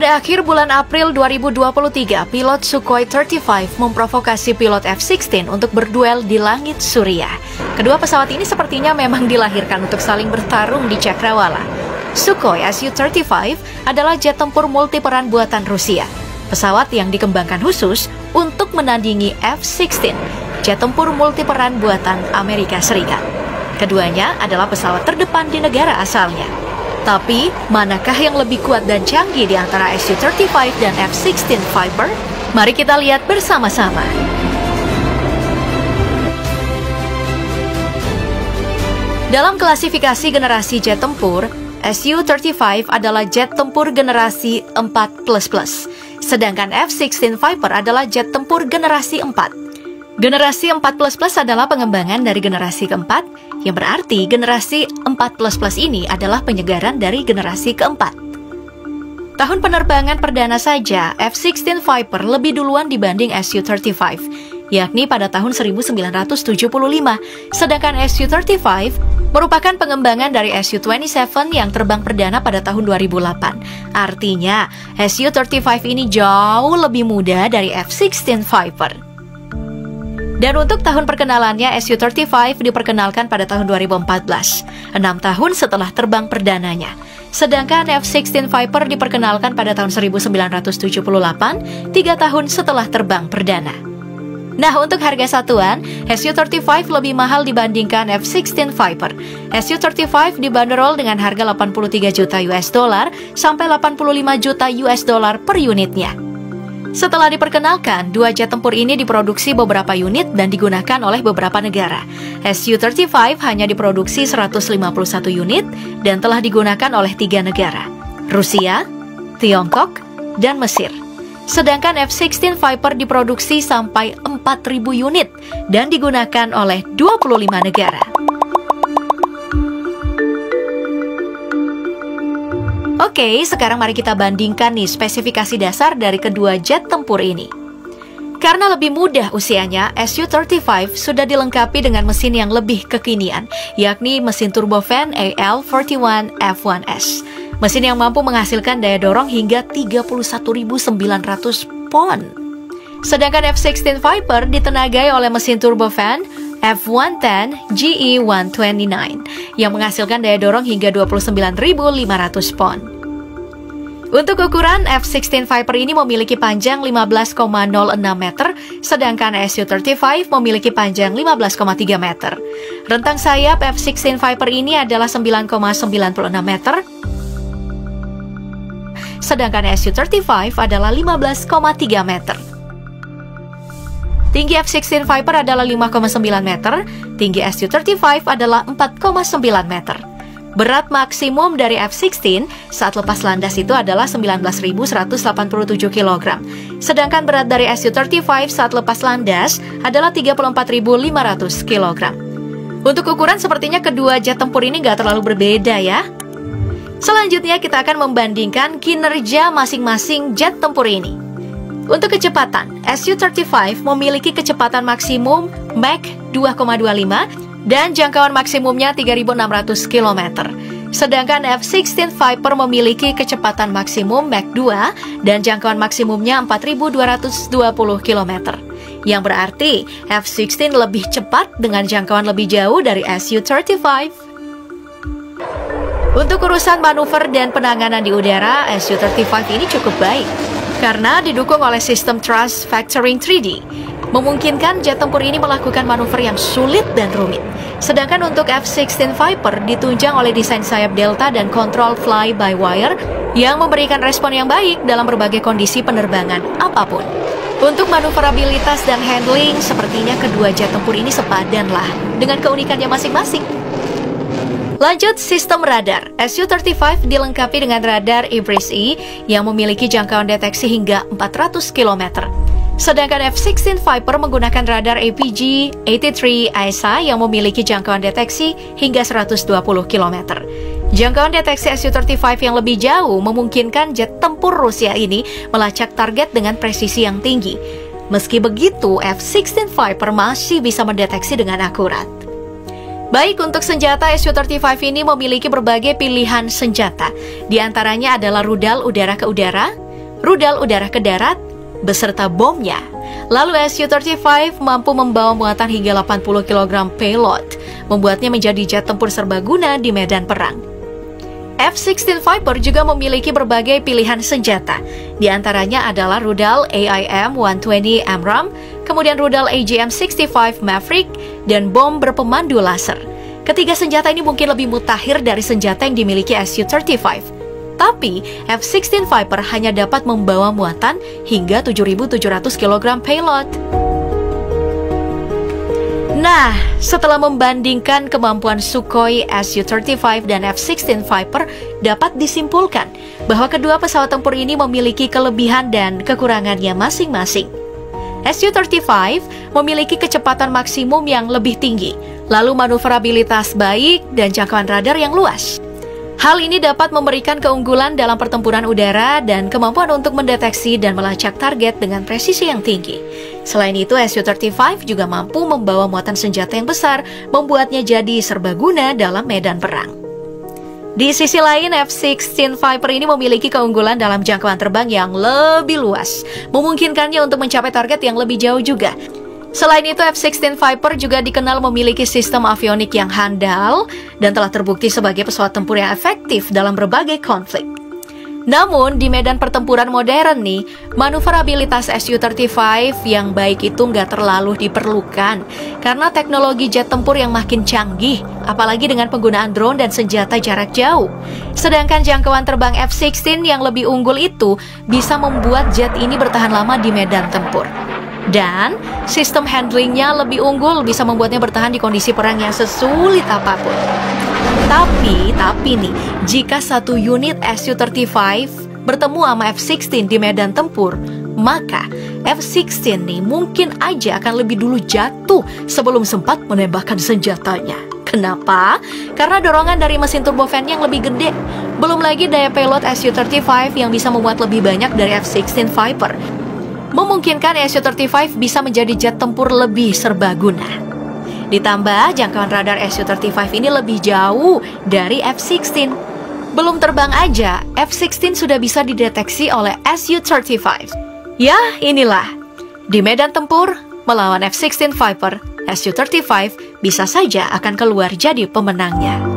Pada akhir bulan April 2023, pilot Sukhoi 35 memprovokasi pilot F-16 untuk berduel di langit Suriah. Kedua pesawat ini sepertinya memang dilahirkan untuk saling bertarung di Cakrawala. Sukhoi Su-35 adalah jet tempur multiperan buatan Rusia. Pesawat yang dikembangkan khusus untuk menandingi F-16, jet tempur multiperan buatan Amerika Serikat. Keduanya adalah pesawat terdepan di negara asalnya. Tapi, manakah yang lebih kuat dan canggih di antara Su-35 dan F-16 Viper? Mari kita lihat bersama-sama. Dalam klasifikasi generasi jet tempur, Su-35 adalah jet tempur generasi 4++, sedangkan F-16 Viper adalah jet tempur generasi 4. Generasi 4++ adalah pengembangan dari generasi keempat, yang berarti generasi 4++ ini adalah penyegaran dari generasi keempat. Tahun penerbangan perdana saja, F-16 Viper lebih duluan dibanding Su-35, yakni pada tahun 1975, sedangkan Su-35 merupakan pengembangan dari Su-27 yang terbang perdana pada tahun 2008. Artinya, Su-35 ini jauh lebih muda dari F-16 Viper. Dan untuk tahun perkenalannya, Su-35 diperkenalkan pada tahun 2014, 6 tahun setelah terbang perdananya. Sedangkan F-16 Viper diperkenalkan pada tahun 1978, 3 tahun setelah terbang perdana. Nah, untuk harga satuan, Su-35 lebih mahal dibandingkan F-16 Viper. Su-35 dibanderol dengan harga 83 juta US dollar sampai 85 juta US dollar per unitnya. Setelah diperkenalkan, dua jet tempur ini diproduksi beberapa unit dan digunakan oleh beberapa negara. Su-35 hanya diproduksi 151 unit dan telah digunakan oleh 3 negara, Rusia, Tiongkok, dan Mesir. Sedangkan F-16 Viper diproduksi sampai 4.000 unit dan digunakan oleh 25 negara. Oke, sekarang mari kita bandingkan nih spesifikasi dasar dari kedua jet tempur ini. Karena lebih mudah usianya, Su-35 sudah dilengkapi dengan mesin yang lebih kekinian, yakni mesin turbofan AL41F1S. Mesin yang mampu menghasilkan daya dorong hingga 31.900 pon. Sedangkan F-16 Viper ditenagai oleh mesin turbofan F110 GE129 yang menghasilkan daya dorong hingga 29.500 pon. Untuk ukuran, F-16 Viper ini memiliki panjang 15,06 meter, sedangkan Su-35 memiliki panjang 15,3 meter. Rentang sayap F-16 Viper ini adalah 9,96 meter, sedangkan Su-35 adalah 15,3 meter. Tinggi F-16 Viper adalah 5,9 meter, tinggi Su-35 adalah 4,9 meter. Berat maksimum dari F-16 saat lepas landas itu adalah 19.187 kg. Sedangkan berat dari Su-35 saat lepas landas adalah 34.500 kg. Untuk ukuran sepertinya kedua jet tempur ini nggak terlalu berbeda ya. Selanjutnya kita akan membandingkan kinerja masing-masing jet tempur ini. Untuk kecepatan, Su-35 memiliki kecepatan maksimum Mach 2,25 dan jangkauan maksimumnya 3.600 km. Sedangkan F-16 Viper memiliki kecepatan maksimum Mach 2 dan jangkauan maksimumnya 4.220 km. Yang berarti F-16 lebih cepat dengan jangkauan lebih jauh dari Su-35. Untuk urusan manuver dan penanganan di udara, Su-35 ini cukup baik karena didukung oleh sistem thrust vectoring 3D, memungkinkan jet tempur ini melakukan manuver yang sulit dan rumit. Sedangkan untuk F-16 Viper ditunjang oleh desain sayap delta dan kontrol fly-by-wire yang memberikan respon yang baik dalam berbagai kondisi penerbangan apapun. Untuk manuverabilitas dan handling, sepertinya kedua jet tempur ini sepadan lah dengan keunikannya masing-masing. Lanjut, sistem radar. Su-35 dilengkapi dengan radar IBRIS-E yang memiliki jangkauan deteksi hingga 400 km. Sedangkan F-16 Viper menggunakan radar APG-83 AESA yang memiliki jangkauan deteksi hingga 120 km. Jangkauan deteksi Su-35 yang lebih jauh memungkinkan jet tempur Rusia ini melacak target dengan presisi yang tinggi. Meski begitu, F-16 Viper masih bisa mendeteksi dengan akurat. Baik, untuk senjata, Su-35 ini memiliki berbagai pilihan senjata. Di antaranya adalah rudal udara ke udara, rudal udara ke darat, beserta bomnya. Lalu Su-35 mampu membawa muatan hingga 80 kg payload, membuatnya menjadi jet tempur serbaguna di medan perang. F-16 Viper juga memiliki berbagai pilihan senjata. Di antaranya adalah rudal AIM-120 AMRAAM, kemudian rudal AGM-65 Maverick, dan bom berpemandu laser. Ketiga senjata ini mungkin lebih mutakhir dari senjata yang dimiliki Su-35. Tapi, F-16 Viper hanya dapat membawa muatan hingga 7.700 kg payload. Nah, setelah membandingkan kemampuan Sukhoi Su-35 dan F-16 Viper, dapat disimpulkan bahwa kedua pesawat tempur ini memiliki kelebihan dan kekurangannya masing-masing. Su-35 memiliki kecepatan maksimum yang lebih tinggi, lalu manuverabilitas baik dan jangkauan radar yang luas. Hal ini dapat memberikan keunggulan dalam pertempuran udara dan kemampuan untuk mendeteksi dan melacak target dengan presisi yang tinggi. Selain itu, Su-35 juga mampu membawa muatan senjata yang besar, membuatnya jadi serbaguna dalam medan perang. Di sisi lain, F-16 Viper ini memiliki keunggulan dalam jangkauan terbang yang lebih luas, memungkinkannya untuk mencapai target yang lebih jauh juga. Selain itu, F-16 Viper juga dikenal memiliki sistem avionik yang handal dan telah terbukti sebagai pesawat tempur yang efektif dalam berbagai konflik. Namun, di medan pertempuran modern nih, manuverabilitas Su-35 yang baik itu nggak terlalu diperlukan karena teknologi jet tempur yang makin canggih, apalagi dengan penggunaan drone dan senjata jarak jauh. Sedangkan jangkauan terbang F-16 yang lebih unggul itu bisa membuat jet ini bertahan lama di medan tempur. Dan sistem handlingnya lebih unggul, bisa membuatnya bertahan di kondisi perang yang sesulit apapun. Tapi nih, jika satu unit Su-35 bertemu sama F-16 di medan tempur, maka F-16 nih mungkin aja akan lebih dulu jatuh sebelum sempat menembakkan senjatanya. Kenapa? Karena dorongan dari mesin turbofan yang lebih gede. Belum lagi daya payload Su-35 yang bisa memuat lebih banyak dari F-16 Viper, memungkinkan Su-35 bisa menjadi jet tempur lebih serbaguna. Ditambah, jangkauan radar Su-35 ini lebih jauh dari F-16. Belum terbang aja, F-16 sudah bisa dideteksi oleh Su-35. Ya, inilah. Di medan tempur, melawan F-16 Viper, Su-35 bisa saja akan keluar jadi pemenangnya.